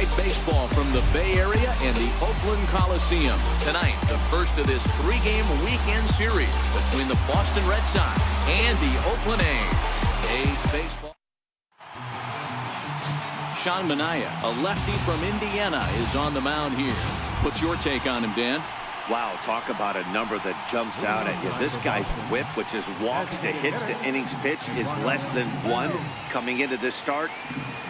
night baseball from the Bay Area and the Oakland Coliseum. Tonight, the first of this 3-game weekend series between the Boston Red Sox and the Oakland A's. A's baseball. Sean Manaea, a lefty from Indiana, is on the mound here. What's your take on him, Dan? Wow, talk about a number that jumps out at you. This guy's whip, which is walks to hits to innings pitch, is less than 1 coming into this start.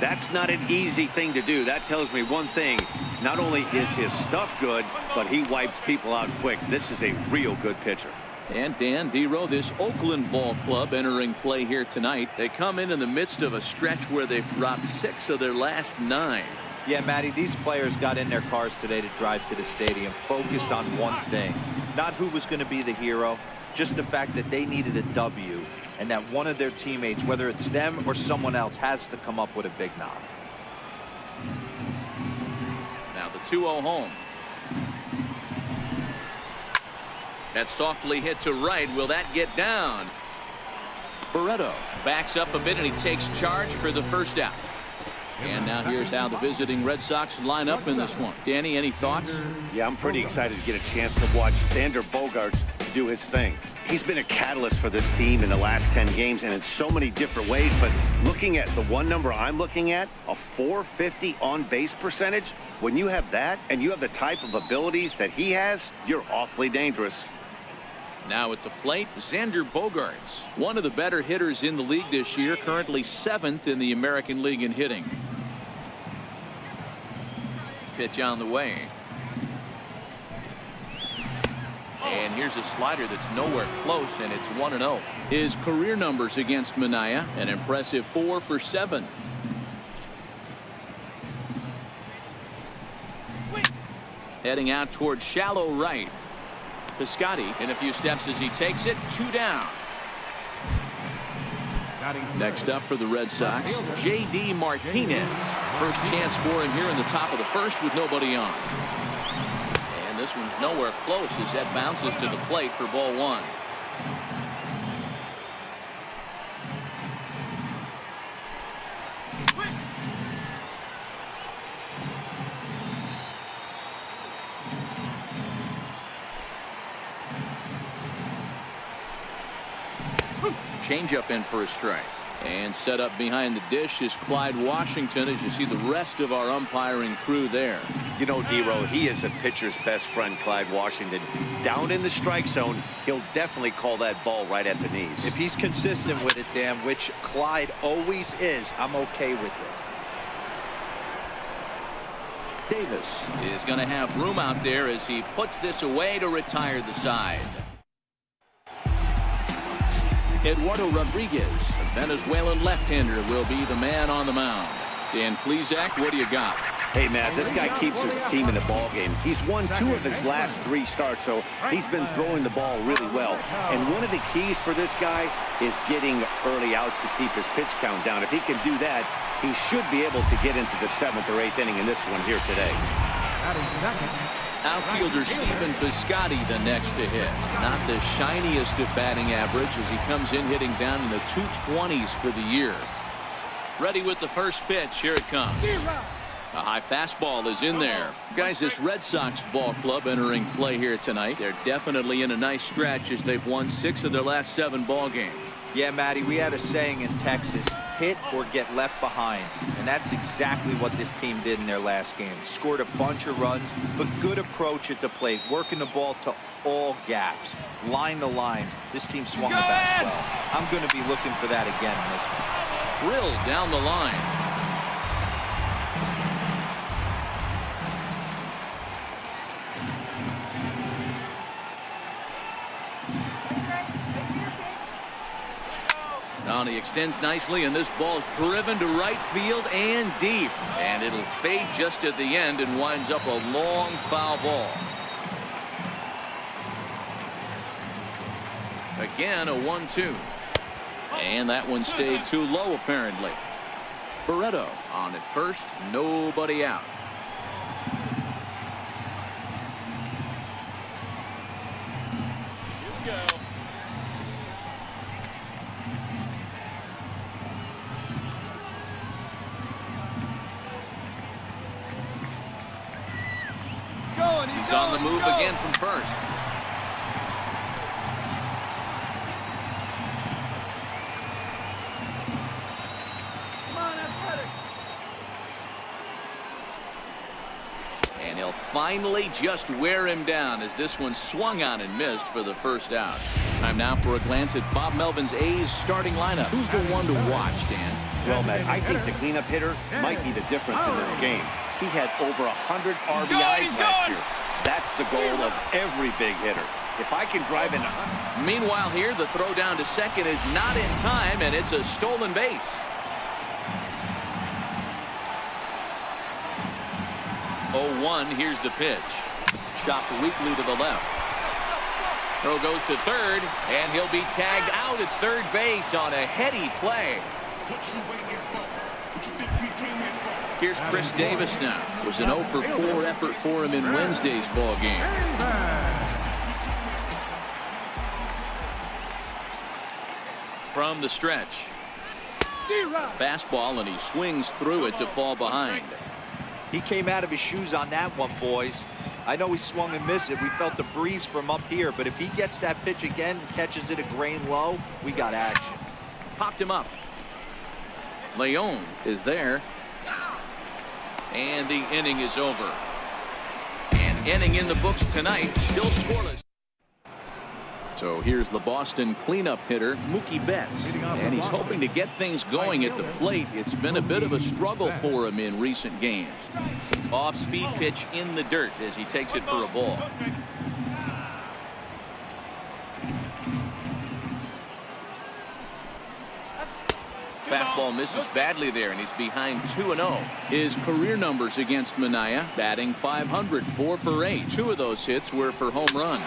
That's not an easy thing to do. That tells me one thing. Not only is his stuff good, but he wipes people out quick. This is a real good pitcher. And Dan Dero, this Oakland ball club entering play here tonight. They come in the midst of a stretch where they've dropped 6 of their last 9. Yeah, Matty, these players got in their cars today to drive to the stadium, focused on one thing. Not who was going to be the hero, just the fact that they needed a W, and that one of their teammates, whether it's them or someone else, has to come up with a big knock. Now the 2-0 home. That's softly hit to right. Will that get down? Barreto backs up a bit and he takes charge for the first out. And now here's how the visiting Red Sox line up in this one. Danny, any thoughts? Yeah, I'm pretty excited to get a chance to watch Xander Bogaerts do his thing. He's been a catalyst for this team in the last 10 games and in so many different ways. But looking at the one number I'm looking at, a .450 on-base percentage, when you have that and you have the type of abilities that he has, you're awfully dangerous. Now at the plate, Xander Bogaerts, one of the better hitters in the league this year, currently 7th in the American League in hitting. Pitch on the way. And here's a slider that's nowhere close, and it's 1-0. His career numbers against Manaea, an impressive 4 for 7. Heading out towards shallow right. Piscotty in a few steps as he takes it. 2 down. Next up for the Red Sox, J.D. Martinez. First chance for him here in the top of the first with nobody on. And this one's nowhere close as that bounces to the plate for ball 1. Changeup in for a strike. And set up behind the dish is Clyde Washington, as you see the rest of our umpiring crew there. You know, Dero, he is a pitcher's best friend, Clyde Washington. Down in the strike zone, he'll definitely call that ball right at the knees. If he's consistent with it, Dan, which Clyde always is, I'm okay with it. Davis is going to have room out there as he puts this away to retire the side. Eduardo Rodriguez, a Venezuelan left-hander, will be the man on the mound. Dan Plesac, what do you got? Hey, Matt, this guy keeps his team in the ball game. He's won 2 of his last 3 starts, so he's been throwing the ball really well. And one of the keys for this guy is getting early outs to keep his pitch count down. If he can do that, he should be able to get into the 7th or 8th inning in this one here today. Outfielder Stephen Piscotty the next to hit. Not the shiniest of batting average as he comes in hitting down in the 220s for the year. Ready with the first pitch. Here it comes. A high fastball is in there. Guys, this Red Sox ball club entering play here tonight. They're definitely in a nice stretch as they've won 6 of their last 7 ball games. Yeah, Matty, we had a saying in Texas, hit or get left behind. And that's exactly what this team did in their last game. Scored a bunch of runs, but good approach at the plate, working the ball to all gaps, line to line. This team swung the bat well. I'm going to be looking for that again in this one. Drilled down the line. He extends nicely, and this ball's driven to right field and deep. And it'll fade just at the end and winds up a long foul ball. Again, a 1-2. And that one stayed too low, apparently. Barreto on at first, nobody out. He's on the move again from first. And he'll finally just wear him down as this one swung on and missed for the first out. Time now for a glance at Bob Melvin's A's starting lineup. Who's the one to watch, Dan? Well, Matt, I think the cleanup hitter might be the difference in this game. He had over 100 RBIs last year. That's the goal of every big hitter. If I can drive in 100. Meanwhile here, the throw down to second is not in time, and it's a stolen base. Oh, 1, here's the pitch. Chopped weakly to the left. Throw goes to third, and he'll be tagged out at third base on a heady play. Here's Chris Davis now. It was an 0 for 4 effort for him in Wednesday's ball game. From the stretch. Fastball, and he swings through it to fall behind. He came out of his shoes on that one, boys. I know he swung and missed it. We felt the breeze from up here, but if he gets that pitch again and catches it a grain low, we got action. Popped him up. Leon is there. And the inning is over. An inning in the books tonight, still scoreless. So here's the Boston cleanup hitter, Mookie Betts. And he's hoping to get things going at the plate. It's been a bit of a struggle for him in recent games. Off-speed pitch in the dirt as he takes it for a ball. Fastball misses badly there, and he's behind 2-0. His career numbers against Minaya: batting .500, 4 for 8. 2 of those hits were for home runs.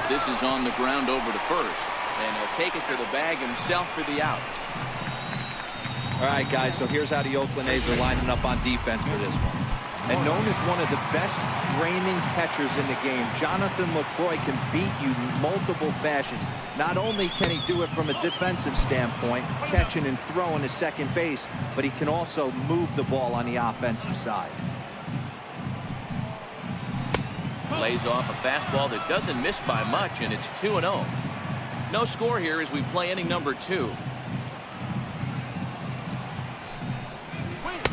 This is on the ground over to first, and he'll take it to the bag himself for the out. All right, guys, so here's how the Oakland A's are lining up on defense for this one. And known as one of the best framing catchers in the game, Jonathan LaCroix can beat you multiple fashions. Not only can he do it from a defensive standpoint, catching and throwing to second base, but he can also move the ball on the offensive side. Lays off a fastball that doesn't miss by much, and it's 2-0. No score here as we play inning number 2.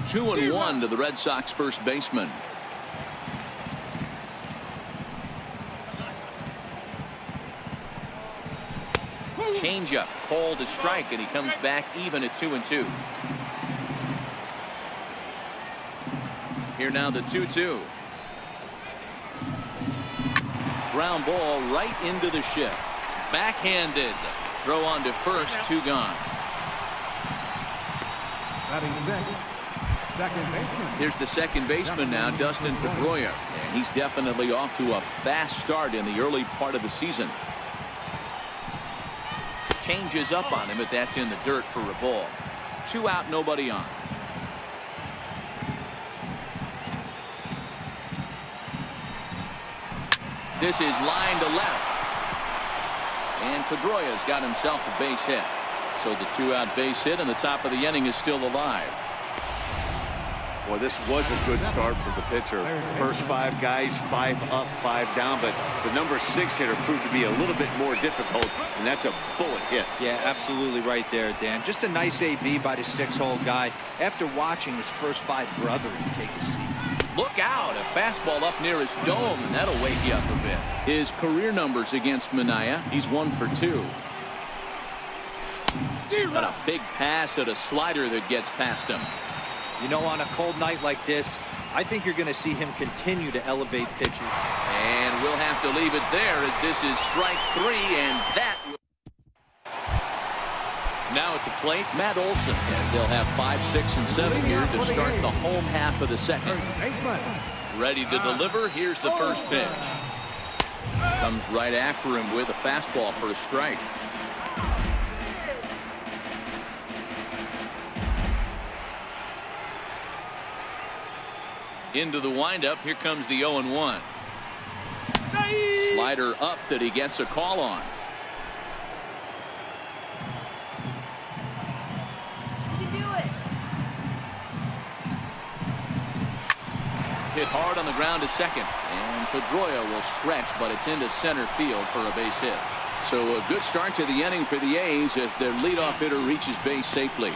2-1 to the Red Sox first baseman. Changeup called to strike, and he comes back even at 2-2. Here now the 2-2. Ground ball right into the shift. Backhanded. Throw on to first, 2 gone. Here's the second baseman now, Dustin Pedroia, and he's definitely off to a fast start in the early part of the season. Changes up on him, but that's in the dirt for a ball. 2 out, nobody on. This is line to left, and Pedroia's got himself a base hit. So the 2-out base hit, and the top of the inning is still alive. Well, this was a good start for the pitcher. First 5 guys, 5 up, 5 down, but the number 6 hitter proved to be a little bit more difficult, and that's a bullet hit. Yeah, absolutely right there, Dan. Just a nice AB by the 6-hole guy after watching his first 5 brethren take a seat. Look out, a fastball up near his dome, and that'll wake you up a bit. His career numbers against Minaya: he's 1 for 2. But a big pass at a slider that gets past him. You know, on a cold night like this, I think you're going to see him continue to elevate pitches. And we'll have to leave it there as this is strike 3, and that will... Now at the plate, Matt Olson, as they'll have 5, 6, and 7 here to start the home half of the second. Ready to deliver. Here's the first pitch. Comes right after him with a fastball for a strike. Into the windup. Here comes the 0-1. Slider up that he gets a call on. hit hard on the ground to second. And Pedroia will stretch, but it's into center field for a base hit. So a good start to the inning for the A's as their leadoff hitter reaches base safely.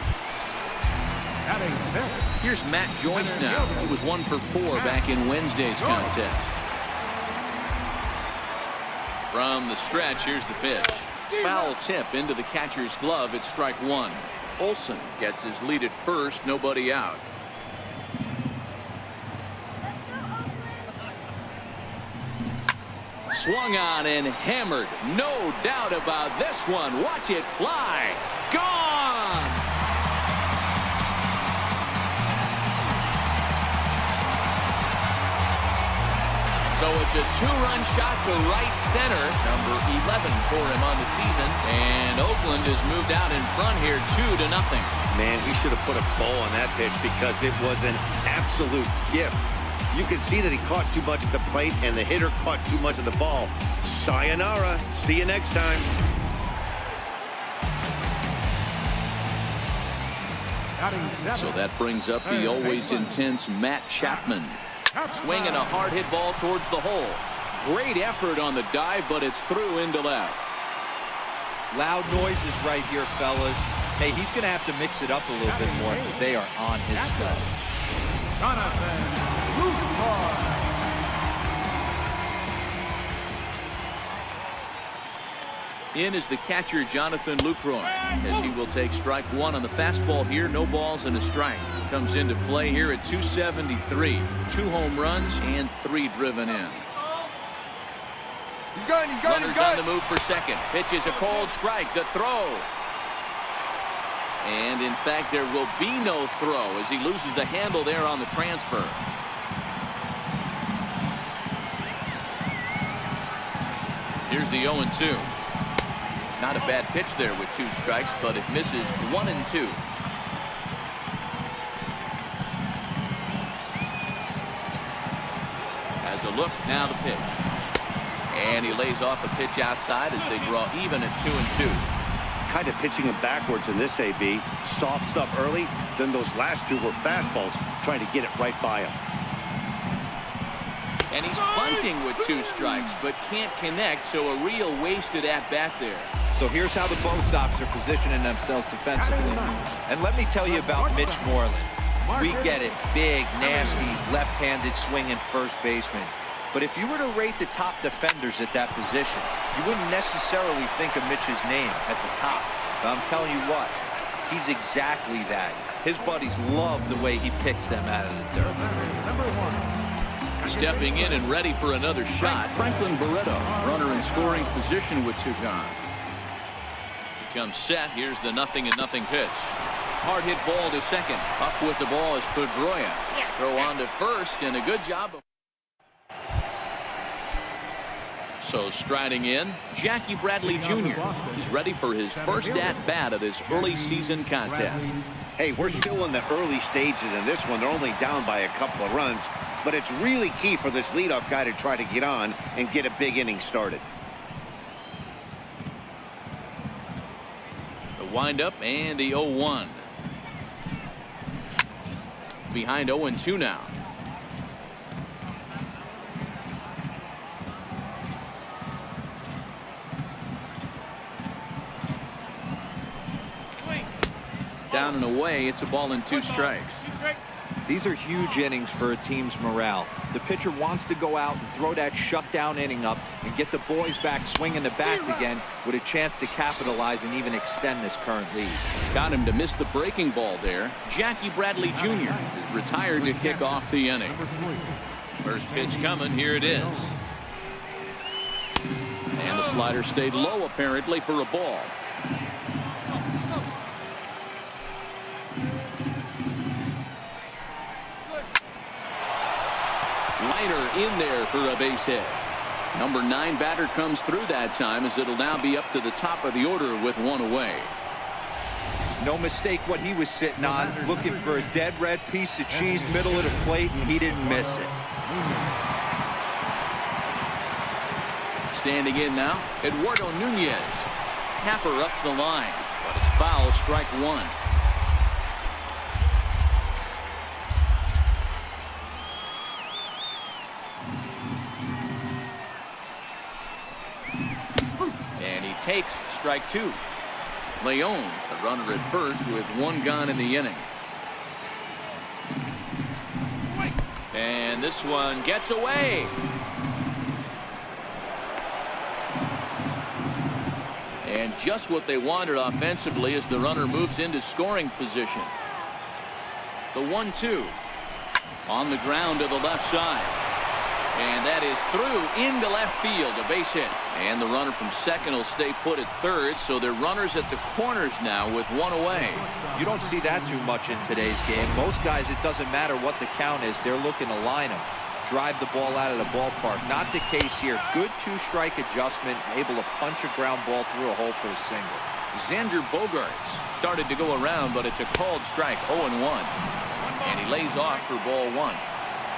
Here's Matt Joyce now. He was 1 for 4 back in Wednesday's contest. From the stretch, here's the pitch. Foul tip into the catcher's glove. It's strike 1. Olsen gets his lead at first. Nobody out. Swung on and hammered. No doubt about this one. Watch it fly. Gone. So it's a 2-run shot to right center. Number 11 for him on the season. And Oakland has moved out in front here 2-0. Man, he should have put a ball on that pitch because it was an absolute gift. You can see that he caught too much at the plate and the hitter caught too much of the ball. Sayonara. See you next time. So that brings up the always intense Matt Chapman. Swinging a hard hit ball towards the hole. Great effort on the dive, but it's through into left. Loud noises right here, fellas. Hey, he's going to have to mix it up a little bit more because they are on his stuff. In is the catcher Jonathan Lucroy as he will take strike 1 on the fastball here. No balls and a strike. Comes into play here at 273. 2 home runs and 3 driven in. He's going. Runners on the move for second. Pitches a cold strike. The throw. And in fact there will be no throw as he loses the handle there on the transfer. Here's the 0-2. Not a bad pitch there with 2 strikes, but it misses 1 and 2. Has a look, now the pitch. And he lays off a pitch outside as they draw even at 2 and 2. Kind of pitching him backwards in this AB. Soft stuff early, then those last 2 were fastballs, trying to get it right by him. And he's bunting with 2 strikes, but can't connect, so a real wasted at-bat there. So here's how the Bo Sox are positioning themselves defensively. And let me tell you about Mitch Moreland. We get it. Big, nasty, left-handed swinging first baseman. But if you were to rate the top defenders at that position, you wouldn't necessarily think of Mitch's name at the top. But I'm telling you what, he's exactly that. His buddies love the way he picks them out of the dirt. Stepping in and ready for another shot, Franklin Barreto, runner in scoring position with 2 gone. He comes set. Here's the 0-0 pitch. Hard hit ball to second. Up with the ball is Pedroia. Throw on to first, and a good job. So striding in, Jackie Bradley Jr. He's ready for his first at-bat of this early season contest. Hey, we're still in the early stages in this one. They're only down by a couple of runs, but it's really key for this leadoff guy to try to get on and get a big inning started. The windup and the 0-1. Behind 0-2 now. Down and away. It's a ball and 2 strikes. These are huge innings for a team's morale. The pitcher wants to go out and throw that shutdown inning up and get the boys back swinging the bats again with a chance to capitalize and even extend this current lead. Got him to miss the breaking ball there. Jackie Bradley Jr. is retired to kick off the inning. First pitch coming. Here it is. And the slider stayed low apparently for a ball. Liner in there for a base hit. Number 9 batter comes through that time as it'll now be up to the top of the order with 1 away. No mistake what he was sitting on, looking for a dead red piece of cheese middle of the plate, and he didn't miss it. Standing in now, Eduardo Nunez. Tapper up the line, but it's foul, strike 1. takes strike two. Leon, the runner at first with one gone in the inning. And this one gets away. And just what they wanted offensively as the runner moves into scoring position. The 1-2 on the ground to the left side. And that is through into left field, a base hit. And the runner from second will stay put at third, so they're runners at the corners now with one away. You don't see that too much in today's game. Most guys, it doesn't matter what the count is, they're looking to line them, drive the ball out of the ballpark. Not the case here. Good two-strike adjustment, able to punch a ground ball through a hole for a single. Xander Bogaerts started to go around, but it's a called strike, 0-1. And he lays off for ball one.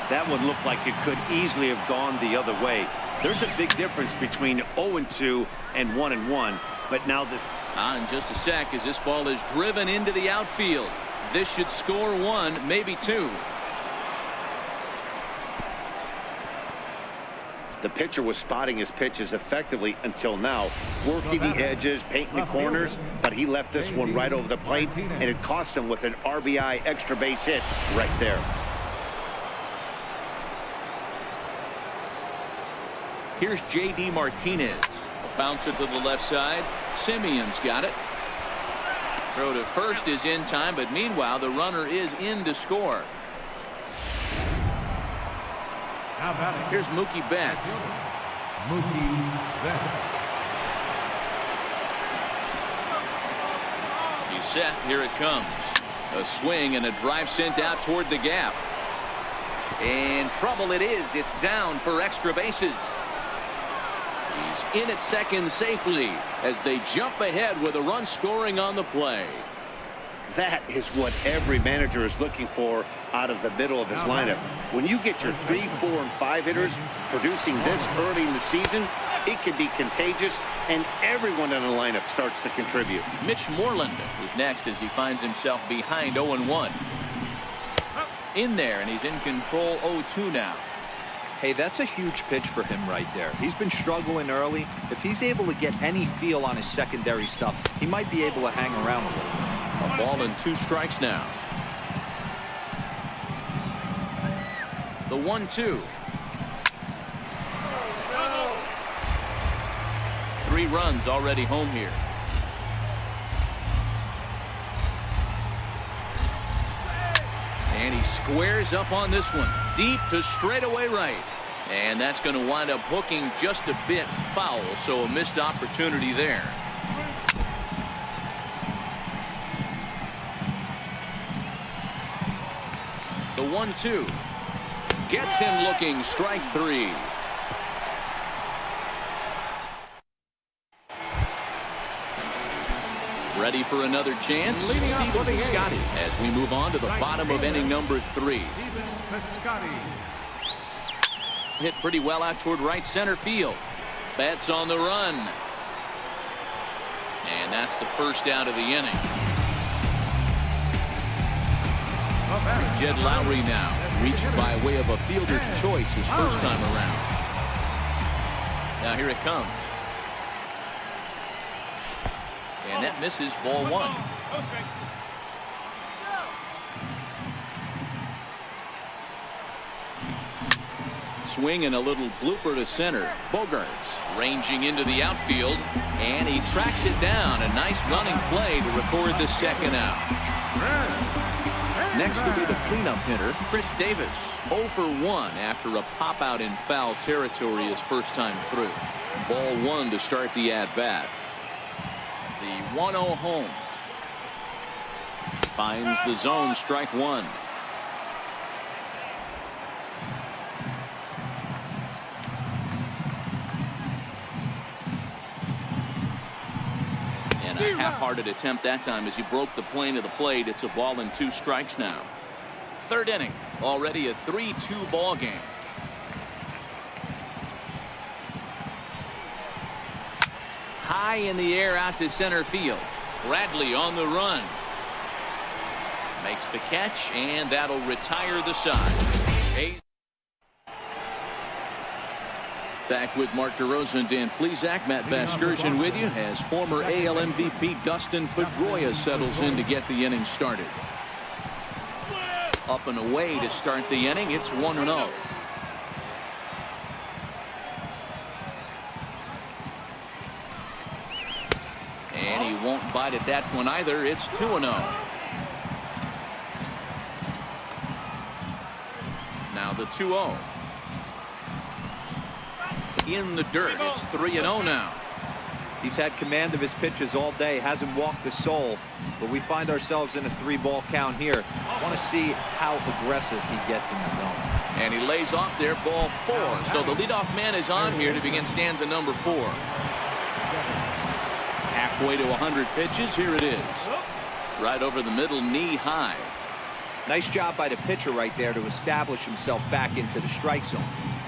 That one looked like it could easily have gone the other way. There's a big difference between 0-2 and 1-1. But now this. In just a sec as this ball is driven into the outfield. This should score one, maybe two. The pitcher was spotting his pitches effectively until now, working the edges, painting the corners, but he left this one right over the plate, and it cost him with an RBI extra base hit right there. Here's J.D. Martinez. A bouncer to the left side. Simeon's got it. Throw to first is in time, but meanwhile the runner is in to score. Here's Mookie Betts. He's set. Here it comes. A swing and a drive sent out toward the gap. And trouble it is. It's down for extra bases. He's in at second safely as they jump ahead with a run scoring on the play. That is what every manager is looking for out of the middle of his lineup. When you get your 3, 4, and 5 hitters producing this early in the season, it can be contagious, and everyone in the lineup starts to contribute. Mitch Moreland is next as he finds himself behind 0-1. In there, and he's in control 0-2 now. Hey, that's a huge pitch for him right there. He's been struggling early. If he's able to get any feel on his secondary stuff, he might be able to hang around a little bit. A ball and 2 strikes now. The 1-2. 3 runs already home here. And he squares up on this one. Deep to straightaway right. And that's going to wind up hooking just a bit foul, so a missed opportunity there. The 1-2 gets him looking, strike 3. Ready for another chance? Steven Piscotty as we move on to the bottom of inning number 3. Hit pretty well out toward right center field. Betts on the run. And that's the first out of the inning. Jed Lowry now reached by way of a fielder's choice his first time around. Now here it comes. And that misses, ball 1. Swing and a little blooper to center. Bogaerts ranging into the outfield, and he tracks it down. A nice running play to record the second out. Next will be the cleanup hitter, Chris Davis. 0 for 1 after a pop out in foul territory his first time through. Ball 1 to start the at-bat. The 1-0 home. Finds the zone, strike 1. And a half-hearted attempt that time as he broke the plane of the plate. It's a ball and 2 strikes now. Third inning, already a 3-2 ball game. High in the air out to center field. Bradley on the run. Makes the catch, and that'll retire the side. Back with Mark DeRosa and Dan Plesac. Matt Vasgersian with you as former AL MVP Dustin Pedroia settles in to get the inning started. Up and away to start the inning. It's 1-0. And he won't bite at that one either. It's 2-0. Now the 2-0. In the dirt. It's 3-0 now. He's had command of his pitches all day, hasn't walked a soul, but we find ourselves in a 3-ball count here. I want to see how aggressive he gets in the zone. And he lays off there, ball 4. So the leadoff man is on here to begin stanza number 4. Halfway to 100 pitches. Here it is. Right over the middle, knee high. Nice job by the pitcher right there to establish himself back into the strike zone.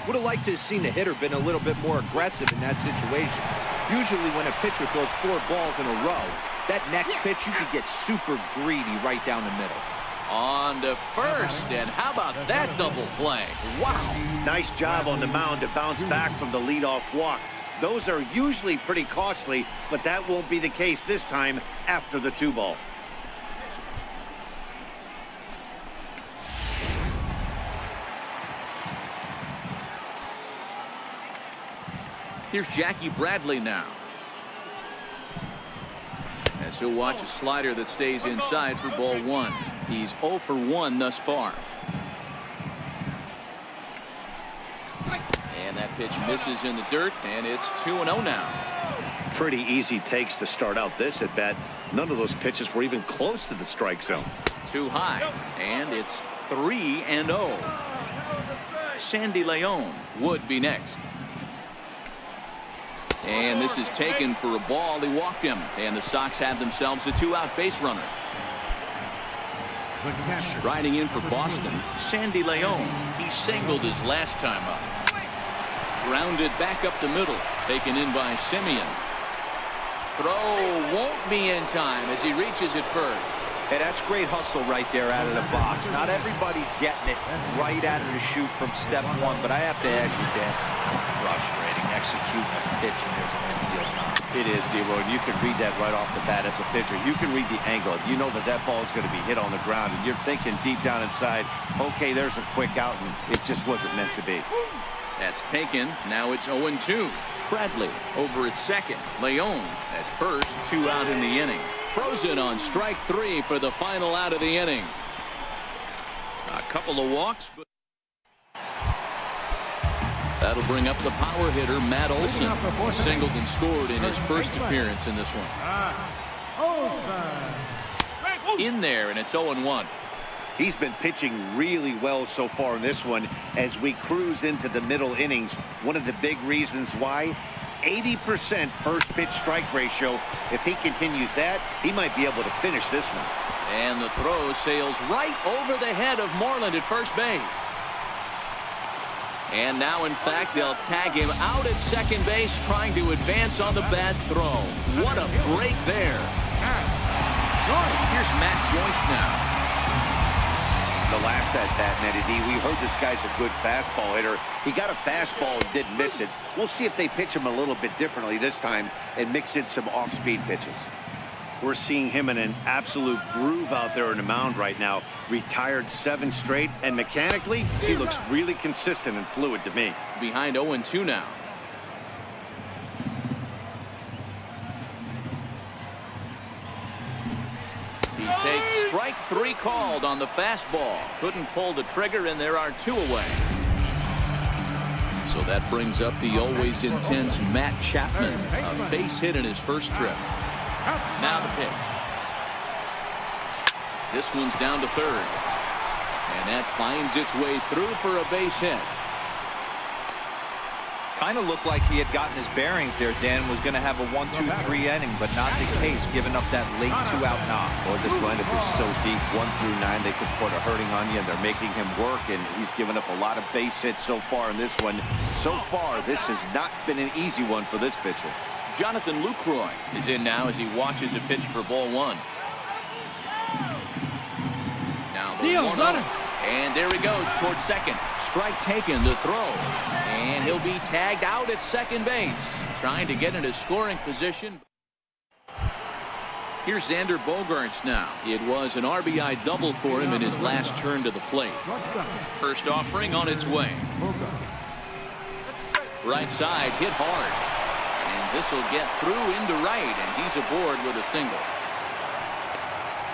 Would have liked to have seen the hitter been a little bit more aggressive in that situation. Usually when a pitcher throws 4 balls in a row, that next pitch you could get super greedy right down the middle. On to first, and how about that double play? Wow. Nice job on the mound to bounce back from the leadoff walk. Those are usually pretty costly, but that won't be the case this time after the 2-ball. Here's Jackie Bradley now. As he'll watch a slider that stays inside for ball 1. He's 0 for 1 thus far. And that pitch misses in the dirt, and it's 2-0 now. Pretty easy takes to start out this at bat. None of those pitches were even close to the strike zone. Too high, and it's 3-0. Sandy Leon would be next. And this is taken for a ball. He walked him, and the Sox have themselves a 2-out base runner. Riding in for Boston, Sandy Leon. He singled his last time up. Grounded back up the middle, taken in by Simeon. Throw won't be in time as he reaches it first. Hey, that's great hustle right there out of the box. Not everybody's getting it right out of the chute from step 1, but I have to add you, Dan, frustrating executing a pitch and there's an infield knock. It is, D-Roy, and you can read that right off the bat as a pitcher. You can read the angle. You know that that ball is going to be hit on the ground, and you're thinking deep down inside, okay, there's a quick out, and it just wasn't meant to be. That's taken. Now it's 0-2. Bradley over at second. Leon at first. 2 out in the inning. Frozen on strike 3 for the final out of the inning. A couple of walks, but that'll bring up the power hitter, Matt Olson. Singled and scored in his first appearance in this one. In there, and it's 0-1. He's been pitching really well so far in this one as we cruise into the middle innings. One of the big reasons why, 80% first pitch strike ratio. If he continues that, he might be able to finish this one. And the throw sails right over the head of Moreland at first base. And now, in fact, they'll tag him out at second base, trying to advance on the bad throw. What a break there. Here's Matt Joyce now. The last at-bat, Nettie D, we heard this guy's a good fastball hitter. He got a fastball and didn't miss it. We'll see if they pitch him a little bit differently this time and mix in some off-speed pitches. We're seeing him in an absolute groove out there on the mound right now. Retired 7 straight, and mechanically, he looks really consistent and fluid to me. Behind 0-2 now. He takes strike 3 called on the fastball. Couldn't pull the trigger, and there are 2 away. So that brings up the always intense Matt Chapman. A base hit in his first trip. Now the pitch. This one's down to third. And that finds its way through for a base hit. Kind of looked like he had gotten his bearings there. Dan was going to have a 1-2-3 inning, but not the case, giving up that late 2-out knock. Boy, this lineup is so deep, 1 through 9, they could put a hurting on you, and they're making him work, and he's given up a lot of base hits so far in this one. So far, this has not been an easy one for this pitcher. Jonathan Lucroy is in now as he watches a pitch for ball 1. Now the 1-0. And there he goes towards second. Strike taken, the throw. And he'll be tagged out at second base. Trying to get into scoring position. Here's Xander Bogaerts now. It was an RBI double for him in his last turn to the plate. First offering on its way. Right side hit hard. And this will get through into right, and he's aboard with a single.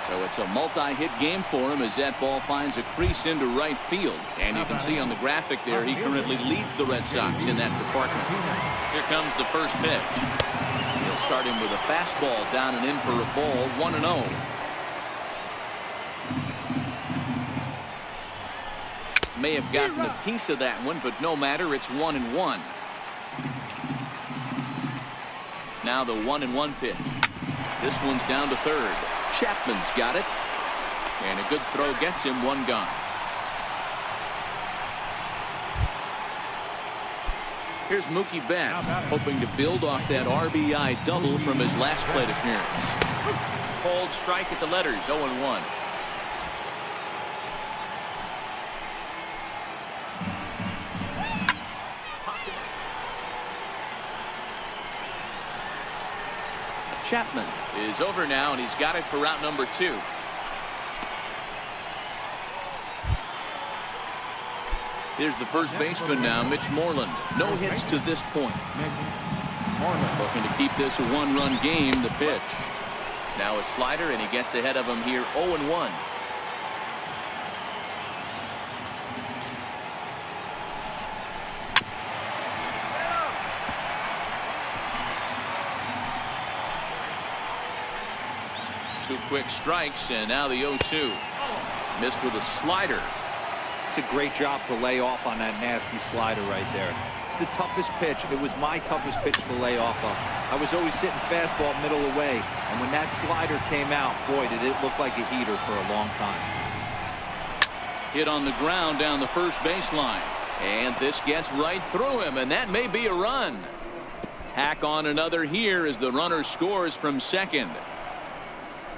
So it's a multi-hit game for him as that ball finds a crease into right field. And you can see on the graphic there, he currently leads the Red Sox in that department. Here comes the first pitch. He'll start him with a fastball down and in for a ball, 1-0. May have gotten a piece of that one, but no matter, it's 1-1. Now the 1-1 pitch. This one's down to third. Chapman's got it. And a good throw gets him one gone. Here's Mookie Betts, hoping to build off that RBI double from his last plate appearance. Cold strike at the letters, 0-1. Chapman is over now, and he's got it for route number 2. Here's the first baseman now, Mitch Moreland. No hits to this point. Looking to keep this a one-run game, the pitch. Now a slider, and he gets ahead of him here, 0-1. Two quick strikes, and now the 0-2. Missed with a slider. It's a great job to lay off on that nasty slider right there. It's the toughest pitch. It was my toughest pitch to lay off of. I was always sitting fastball middle away, and when that slider came out, boy, did it look like a heater for a long time. Hit on the ground down the first baseline, and this gets right through him, and that may be a run. Tack on another here as the runner scores from second.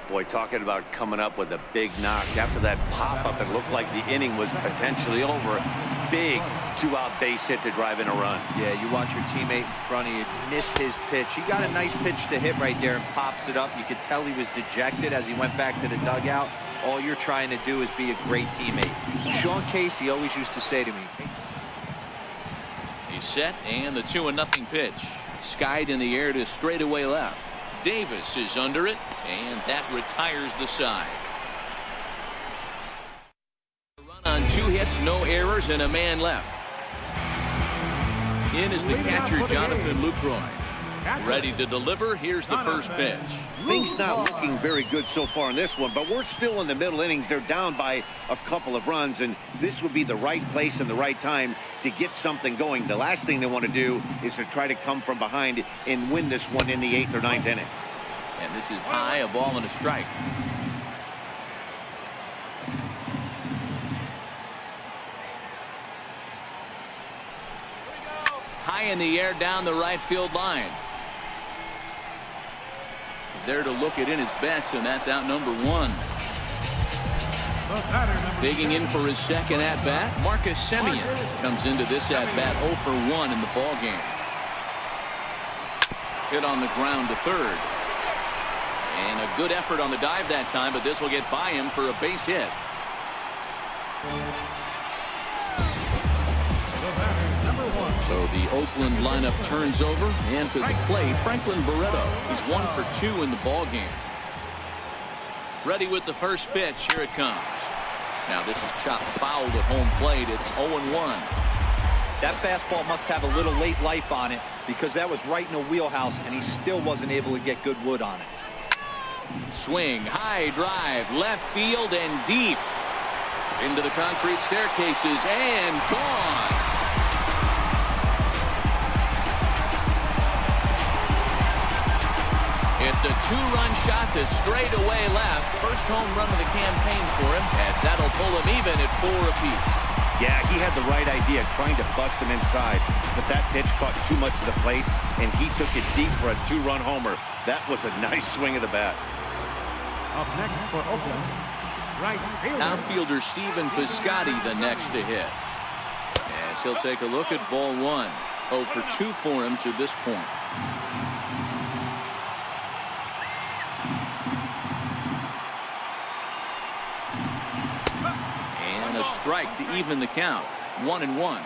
Boy, talking about coming up with a big knock. After that pop-up, it looked like the inning was potentially over. Big two-out base hit to drive in a run. Yeah, you watch your teammate in front of you miss his pitch. He got a nice pitch to hit right there and pops it up. You could tell he was dejected as he went back to the dugout. All you're trying to do is be a great teammate. Sean Casey always used to say to me. He's set, and the 2-0 pitch. Skied in the air to straightaway left. Davis is under it, and that retires the side. Run on 2 hits, no errors, and a man left. In is the catcher, Jonathan Lucroy. Ready to deliver. Here's the first pitch. Things not looking very good so far in this one, but we're still in the middle innings. They're down by a couple of runs, and this would be the right place and the right time to get something going. The last thing they want to do is to try to come from behind and win this one in the 8th or 9th inning. And this is high, a ball and a strike. High in the air down the right field line. There to look it in his bets, and that's out number 1. Digging in for his second at-bat, Marcus Semien comes into this at-bat 0 for 1 in the ballgame. Hit on the ground to third. And a good effort on the dive that time, but this will get by him for a base hit. So the Oakland lineup turns over, and to the plate, Franklin Barreto. He's 1 for 2 in the ballgame. Ready with the first pitch. Here it comes. Now this is chopped fouled at home plate. It's 0-1. That fastball must have a little late life on it because that was right in the wheelhouse, and he still wasn't able to get good wood on it. Swing, high drive, left field and deep. Into the concrete staircases and gone. It's a 2-run shot to straightaway left. First home run of the campaign for him, as that'll pull him even at 4 apiece. Yeah, he had the right idea, trying to bust him inside, but that pitch caught too much of the plate, and he took it deep for a 2-run homer. That was a nice swing of the bat. Up next for Oakland, Outfielder Stephen Piscotty the next to hit. As he'll take a look at ball one. 0 for 2 for him to this point. And a strike to even the count. 1-1.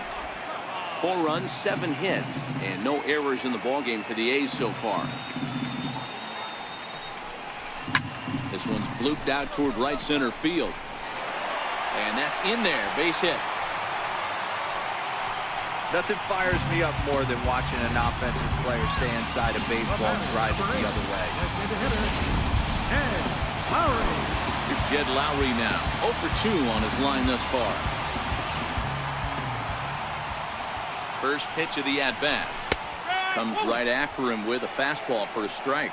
4 runs, 7 hits, and no errors in the ballgame for the A's so far. This one's blooped out toward right center field. And that's in there. Base hit. Nothing fires me up more than watching an offensive player stay inside a baseball and drive it the other way. Here's Jed Lowry now. 0 for 2 on his line thus far. First pitch of the at-bat. Comes right after him with a fastball for a strike.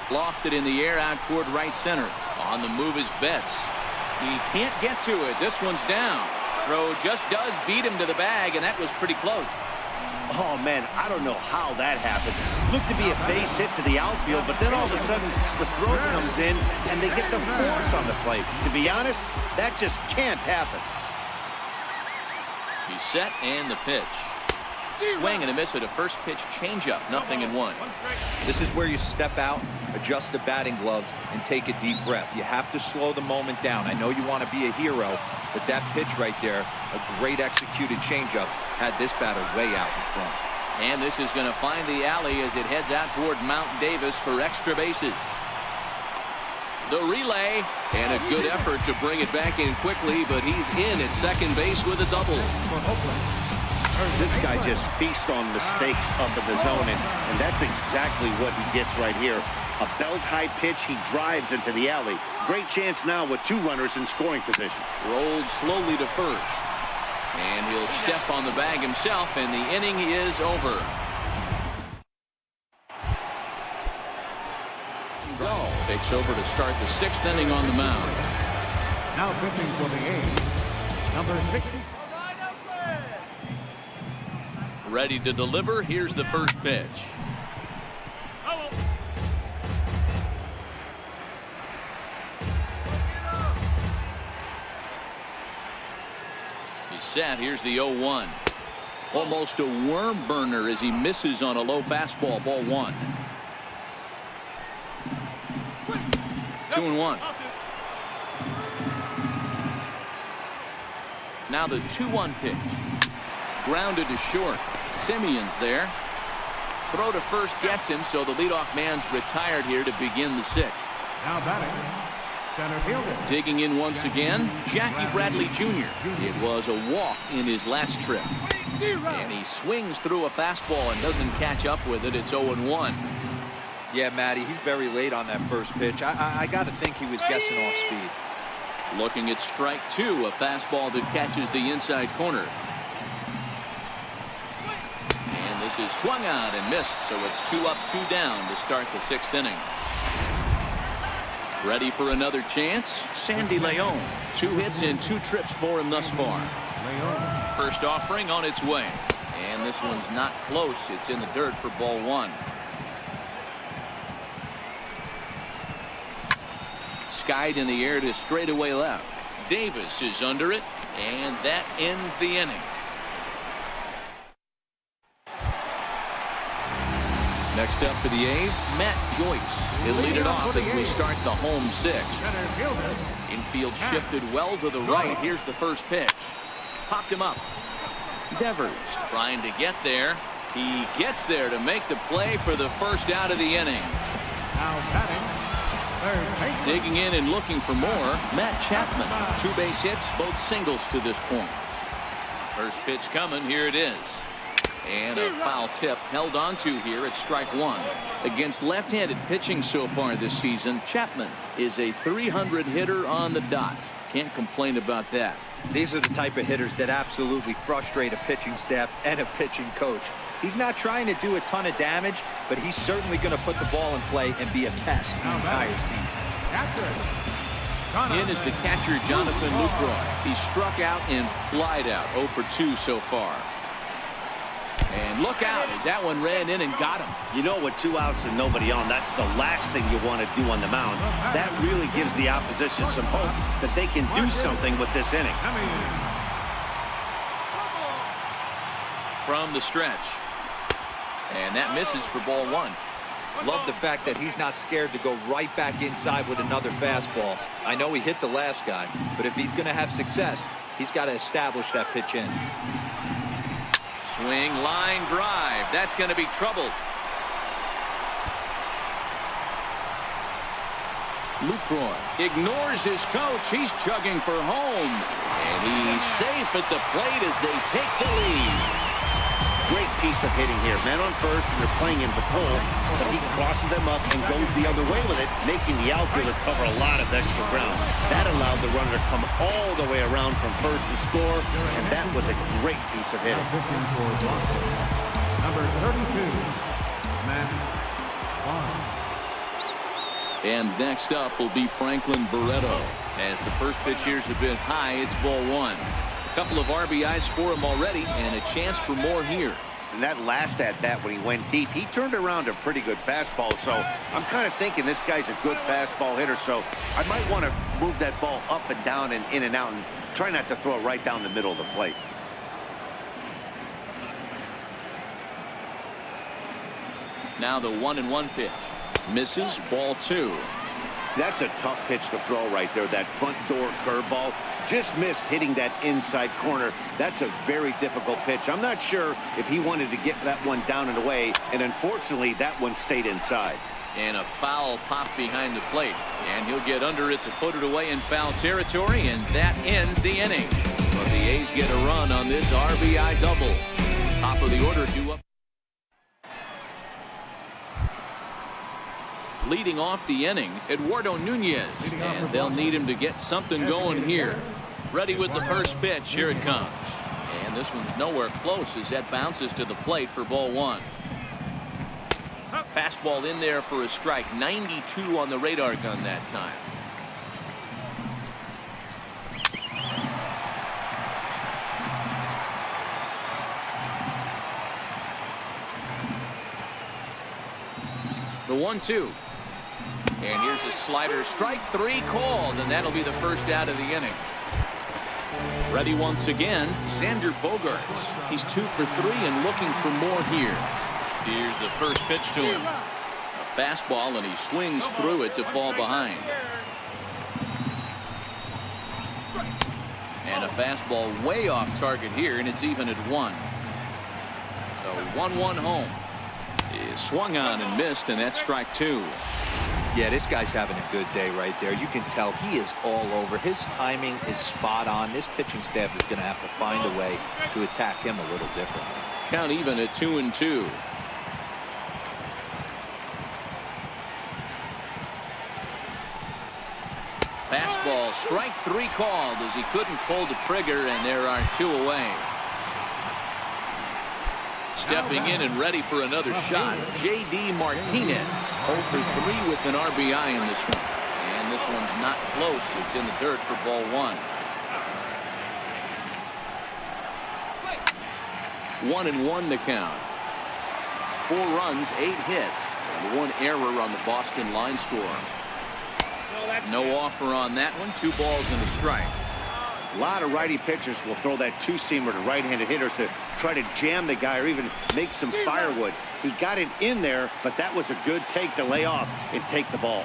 Lofted in the air out toward right center. On the move is Betts. He can't get to it. This one's down. Throw just does beat him to the bag, and that was pretty close. Oh, man, I don't know how that happened. Looked to be a base hit to the outfield, but then all of a sudden the throw comes in, and they get the force on the plate. To be honest, that just can't happen. He's set, and the pitch. Swing and a miss at a first pitch changeup. 0-1. This is where you step out, adjust the batting gloves, and take a deep breath. You have to slow the moment down. I know you want to be a hero, but that pitch right there, a great executed changeup, had this batter way out in front. And this is going to find the alley as it heads out toward Mount Davis for extra bases. The relay, and a good effort to bring it back in quickly, but he's in at second base with a double. This guy just feasts on mistakes up in the zone, and that's exactly what he gets right here. A belt-high pitch, he drives into the alley. Great chance now with 2 runners in scoring position. Rolled slowly to first. And he'll step on the bag himself, and the inning is over. Takes over to start the 6th inning on the mound. Now pitching for the A's, number 60. Ready to deliver. Here's the first pitch. He's set. Here's the 0-1. Almost a worm burner as he misses on a low fastball. Ball 1. 2-1. Now the 2-1 pitch. Grounded to short. Simeon's there. Throw to first gets him, so the leadoff man's retired here to begin the 6th. Now batting, center fielder. Digging in once again, Jackie Bradley Jr. It was a walk in his last trip. And he swings through a fastball and doesn't catch up with it. It's 0-1. Yeah, Matty, he's very late on that first pitch. I got to think he was guessing off speed. Looking at strike 2, a fastball that catches the inside corner. This is swung out and missed, so it's 2 up, 2 down to start the 6th inning. Ready for another chance? Sandy Leon. 2 hits and 2 trips for him thus far. First offering on its way. And this one's not close. It's in the dirt for ball 1. Skied in the air to straightaway left. Davis is under it, and that ends the inning. Next up for the A's, Matt Joyce. He'll lead it off as we start the home 6th. Infield shifted well to the right. Here's the first pitch. Popped him up. Devers trying to get there. He gets there to make the play for the first out of the inning. Now batting, third base. Digging in and looking for more, Matt Chapman. 2 base hits, both singles to this point. First pitch coming. Here it is. And a foul tip held onto here at strike 1. Against left-handed pitching so far this season, Chapman is a .300 hitter on the dot. Can't complain about that. These are the type of hitters that absolutely frustrate a pitching staff and a pitching coach. He's not trying to do a ton of damage, but he's certainly going to put the ball in play and be a pest the entire season. In is the catcher, Jonathan Lucroy. He struck out and flied out. 0 for 2 so far. And look out as that one ran in and got him. You know, with 2 outs and nobody on, that's the last thing you want to do on the mound. That really gives the opposition some hope that they can do something with this inning. From the stretch. And that misses for ball 1. Love the fact that he's not scared to go right back inside with another fastball. I know he hit the last guy, but if he's going to have success, he's got to establish that pitch in. Swing, line drive. That's going to be trouble. Lucroy ignores his coach. He's chugging for home. And he's safe at the plate as they take the lead. Great piece of hitting here. Man on first, and they're playing him to pull, but he crosses them up and goes the other way with it, making the outfielder cover a lot of extra ground. That allowed the runner to come all the way around from first to score, and that was a great piece of hitting. Number 32, Matt Vaughn. And next up will be Franklin Barreto. As the first pitch here is a bit high, it's ball 1. A couple of RBIs for him already, and a chance for more here. And that last at-bat when he went deep, he turned around a pretty good fastball. So I'm kind of thinking this guy's a good fastball hitter. So I might want to move that ball up and down and in and out and try not to throw it right down the middle of the plate. Now the 1-1 pitch. Misses, ball 2. That's a tough pitch to throw right there. That front door curveball. Just missed hitting that inside corner. That's a very difficult pitch. I'm not sure if he wanted to get that one down and away, and unfortunately that one stayed inside. And a foul pop behind the plate, and he'll get under it to put it away in foul territory, and that ends the inning. But the A's get a run on this RBI double. Top of the order due up. Leading off the inning, Eduardo Nunez, and they'll need him to get something going here. Ready with the first pitch. Here it comes. And this one's nowhere close as that bounces to the plate for ball 1. Fastball in there for a strike. 92 on the radar gun that time. The 1-2. And here's a slider. Strike 3 called, and that'll be the first out of the inning. Ready once again, Xander Bogaerts. He's 2 for 3 and looking for more here. Here's the first pitch to him. A fastball, and he swings through it to fall behind. And a fastball way off target here, and it's even at 1. So 1-1 home. Is swung on and missed, and that's strike 2. Yeah, this guy's having a good day right there. You can tell he is all over. His timing is spot on. This pitching staff is going to have to find a way to attack him a little differently. Count even at 2-2. Fastball, strike 3 called as he couldn't pull the trigger, and there are 2 away. Stepping in and ready for another shot, J.D. Martinez. 0 for 3 with an RBI in this one. And this one's not close. It's in the dirt for ball 1. 1-1 the count. 4 runs, 8 hits, and 1 error on the Boston line score. No offer on that one. 2 balls and a strike. A lot of righty pitchers will throw that 2-seamer to right-handed hitters to try to jam the guy or even make some firewood. He got it in there, but that was a good take to lay off and take the ball.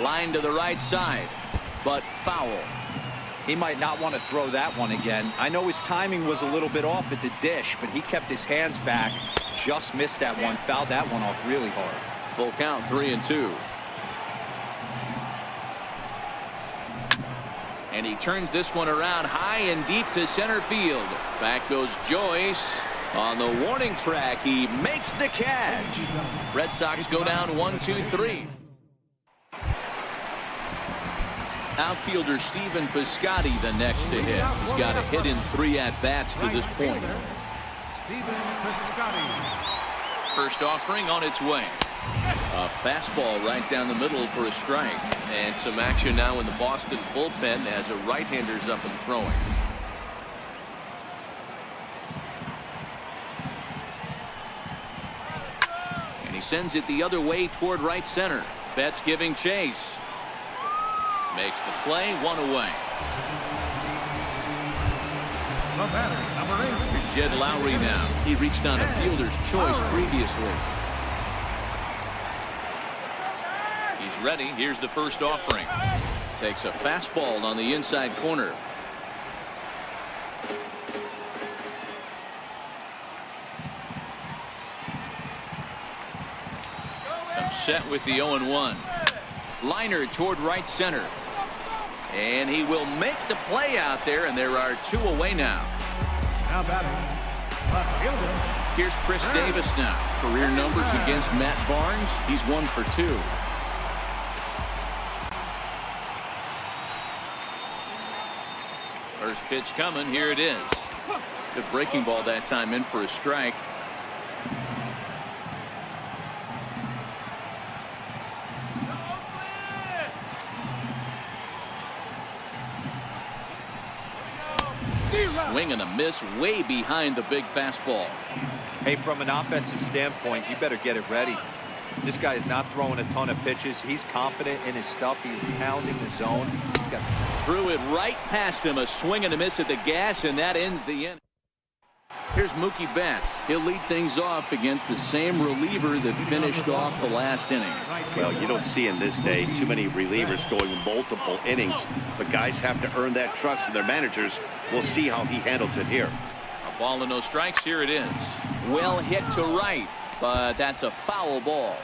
Line to the right side, but foul. He might not want to throw that one again. I know his timing was a little bit off at the dish, but he kept his hands back. Just missed that one. Fouled that one off really hard. Full count, 3-2. And he turns this one around high and deep to center field. Back goes Joyce. On the warning track, he makes the catch. Red Sox go down 1-2-3. Outfielder Stephen Piscotty the next to hit. He's got a hit in 3 at-bats to this point. First offering on its way. A fastball right down the middle for a strike. And some action now in the Boston bullpen as a right-hander's up and throwing. sends it the other way toward right center. Betts giving chase. Makes the play, 1 away. The batter, number 8. Here's Jed Lowry now. He reached on a fielder's choice previously. He's ready. Here's the first offering. Takes a fastball on the inside corner. Set with the 0-1. Liner toward right center. And he will make the play out there, and there are 2 away now. Now batting, left fielder. Here's Chris Davis now. Career numbers against Matt Barnes. He's 1 for 2. First pitch coming. Here it is. Good breaking ball that time, in for a strike. Swing and a miss way behind the big fastball. Hey, from an offensive standpoint, you better get it ready. This guy is not throwing a ton of pitches. He's confident in his stuff. He's pounding the zone. He's got threw it right past him. A swing and a miss at the gas, and that ends the inning. Here's Mookie Betts. He'll lead things off against the same reliever that finished off the last inning. Well, you don't see in this day too many relievers going multiple innings, but guys have to earn that trust from their managers. We'll see how he handles it here. A ball and no strikes. Here it is. Well hit to right, but that's a foul ball.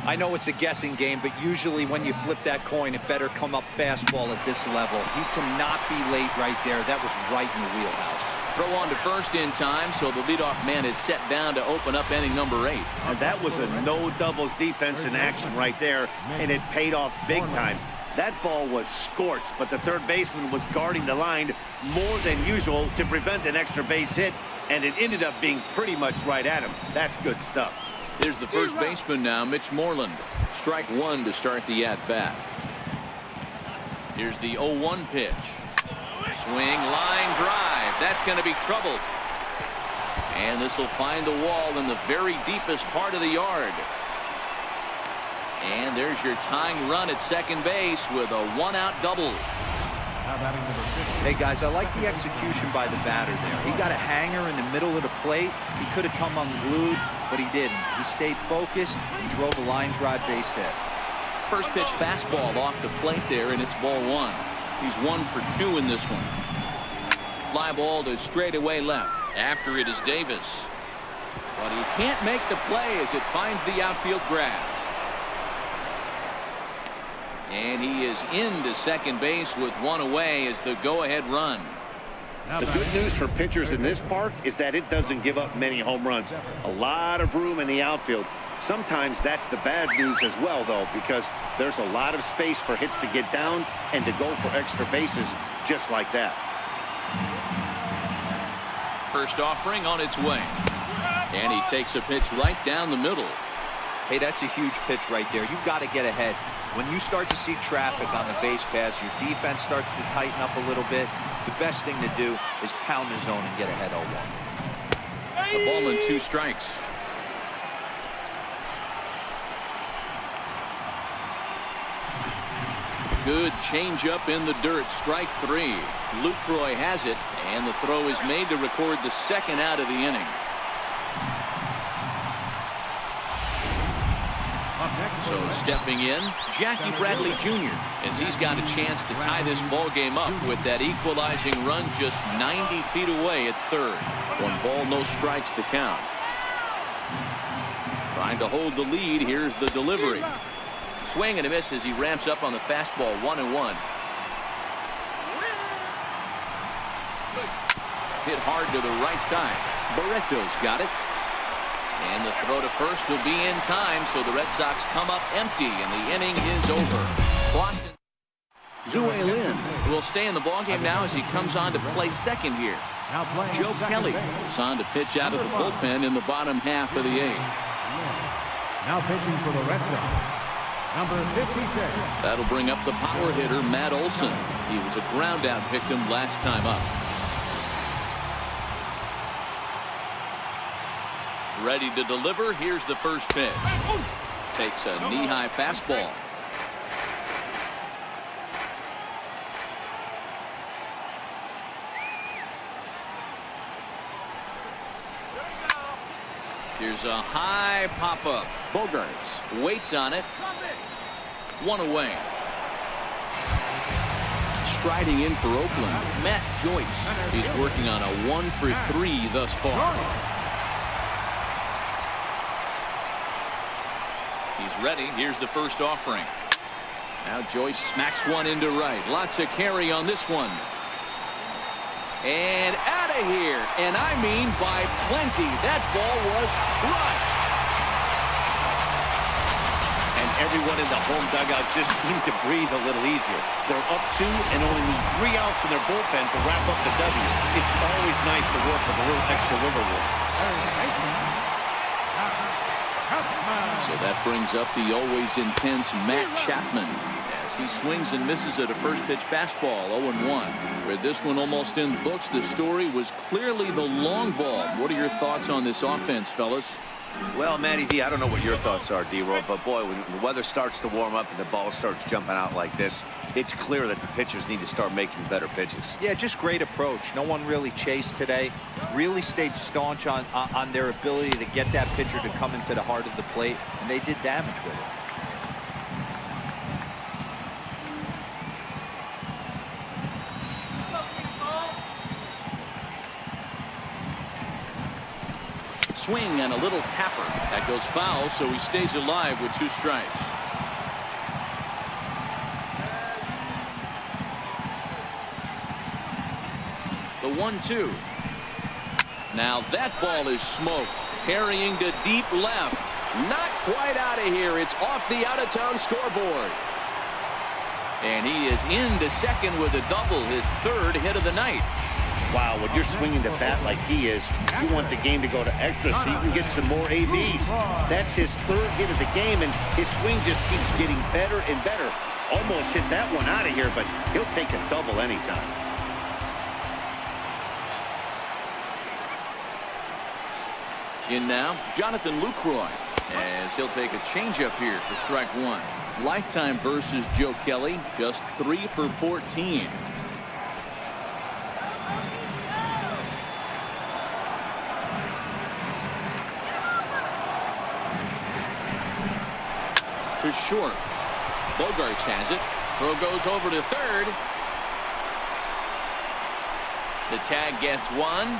I know it's a guessing game, but usually when you flip that coin, it better come up fastball at this level. He cannot be late right there. That was right in the wheelhouse. Throw on to first in time, so the leadoff man is set down to open up inning number 8. And that was a no doubles defense in action right there, and it paid off big time. That ball was scorched, but the third baseman was guarding the line more than usual to prevent an extra base hit, and it ended up being pretty much right at him. That's good stuff. Here's the first baseman now, Mitch Moreland. Strike 1 to start the at-bat. Here's the 0-1 pitch. Swing, line drive. That's going to be trouble. And this will find the wall in the very deepest part of the yard. And there's your tying run at second base with a 1-out double. Hey guys, I like the execution by the batter there. He got a hanger in the middle of the plate. He could have come unglued, but he didn't. He stayed focused and drove a line drive base hit. First pitch fastball off the plate there, and it's ball 1. He's 1 for 2 in this one. Fly ball to straightaway left. After it is Davis. But he can't make the play as it finds the outfield grass. And he is into second base with 1 away as the go-ahead run. The good news for pitchers in this park is that it doesn't give up many home runs. A lot of room in the outfield. Sometimes that's the bad news as well, though, because there's a lot of space for hits to get down and to go for extra bases just like that. First offering on its way. And he takes a pitch right down the middle. Hey, that's a huge pitch right there. You've got to get ahead. When you start to see traffic on the base pass, your defense starts to tighten up a little bit. The best thing to do is pound the zone and get ahead 0-1. A ball and 2 strikes. Good changeup in the dirt. Strike 3. Lucroy has it, and the throw is made to record the 2nd out of the inning. So stepping in, Jackie Bradley Jr. as he's got a chance to tie this ball game up with that equalizing run just 90 feet away at third. 1 ball, no strikes the count. Trying to hold the lead. Here's the delivery. Swing and a miss as he ramps up on the fastball. 1-1. Hit hard to the right side. Barreto's got it. And the throw to first will be in time, so the Red Sox come up empty, and the inning is over. Boston. Zue Lin will stay in the ballgame now as he comes on to play second here. Joe Kelly is on to pitch out of the bullpen in the bottom half of the 8th. Now pitching for the Red Sox, number 56. That'll bring up the power hitter, Matt Olson. He was a ground-out victim last time up. Ready to deliver. Here's the first pitch. Takes a knee-high fastball. Here's a high pop-up. Bogarts waits on it. One away. Striding in for Oakland, Matt Joyce. He's working on a 1-for-3 thus far. He's ready. Here's the first offering. Now Joyce smacks one into right. Lots of carry on this one. And out of here. And I mean by plenty. That ball was crushed. And everyone in the home dugout just seemed to breathe a little easier. They're up 2 and only need 3 outs in their bullpen to wrap up the W. It's always nice to work with a little extra wiggle room. So that brings up the always intense Matt Chapman as he swings and misses at a first pitch fastball. 0-1. With this one almost in the books, the story was clearly the long ball. What are your thoughts on this offense, fellas? Well, Matty D, I don't know what your thoughts are, D-Roll, but boy, when the weather starts to warm up and the ball starts jumping out like this, it's clear that the pitchers need to start making better pitches. Yeah, just great approach. No one really chased today. Really stayed staunch on their ability to get that pitcher to come into the heart of the plate, and they did damage with it. Swing and a little tapper. That goes foul, so he stays alive with 2 strikes. The 1-2. Now that ball is smoked. Carrying to deep left. Not quite out of here. It's off the out-of-town scoreboard. And he is into second with a double, his 3rd hit of the night. Wow, when you're swinging the bat like he is, you want the game to go to extra so you can get some more ABs. That's his 3rd hit of the game, and his swing just keeps getting better and better. Almost hit that one out of here, but he'll take a double anytime. In now, Jonathan Lucroy, as he'll take a changeup here for strike 1. Lifetime versus Joe Kelly, just 3 for 14. To short. Bogarts has it. Throw goes over to 3rd. The tag gets 1.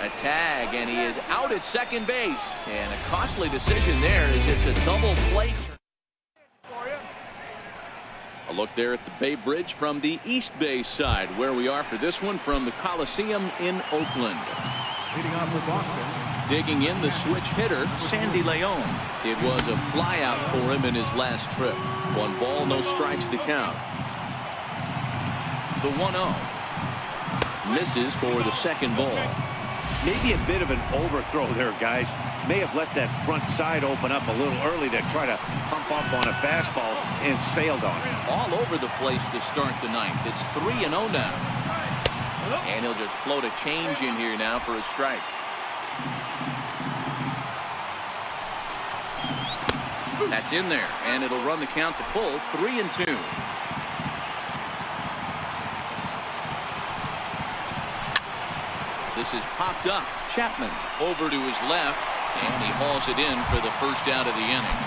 A tag, and he is out at second base. And a costly decision there as it's a double play. A look there at the Bay Bridge from the East Bay side, where we are for this one from the Coliseum in Oakland. Leading off for Boston. Digging in the switch hitter, Sandy Leon. It was a flyout for him in his last trip. 1 ball, no strikes to count. The 1-0. Misses for the 2nd ball. Maybe a bit of an overthrow there, guys. May have let that front side open up a little early to try to pump up on a fastball and sailed on it. All over the place to start the 9th. It's 3-0 now. And he'll just float a change in here now for a strike. That's in there, and it'll run the count to full. 3-2. This is popped up. Chapman over to his left, and he hauls it in for the first out of the inning.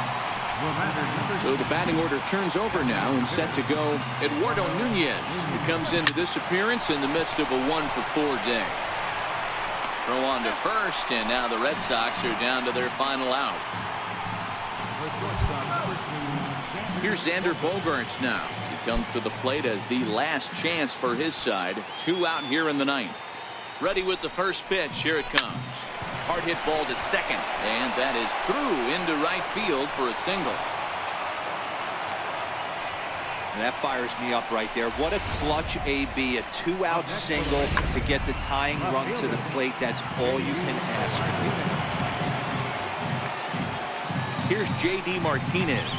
So the batting order turns over now and set to go Eduardo Nunez, who comes into this appearance in the midst of a 1-for-4 day. Throw on to first, and now the Red Sox are down to their final out. Here's Xander Bogarts now. He comes to the plate as the last chance for his side. 2 out here in the 9th. Ready with the first pitch. Here it comes. Hard hit ball to second, and that is through into right field for a single. That fires me up right there. What a clutch AB, a 2-out single to get the tying run to the plate. That's all you can ask for. Here's J.D. Martinez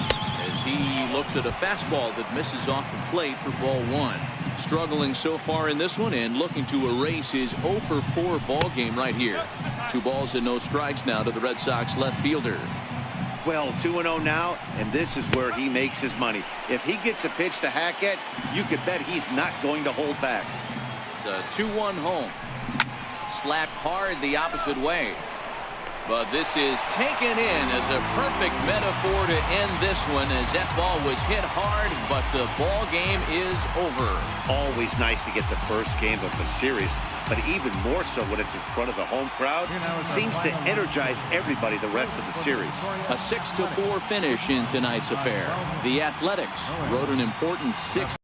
as he looks at a fastball that misses off the plate for ball 1. Struggling so far in this one and looking to erase his 0 for 4 ball game right here. 2 balls and no strikes now to the Red Sox left fielder. Well, 2-0 now, and this is where he makes his money. If he gets a pitch to hack at, you could bet he's not going to hold back. The 2-1 home. Slapped hard the opposite way. But this is taken in as a perfect metaphor to end this one, as that ball was hit hard, but the ball game is over. Always nice to get the first game of the series, but even more so when it's in front of the home crowd. Seems to energize everybody the rest of the series. A 6-4 finish in tonight's affair. The Athletics wrote an important 6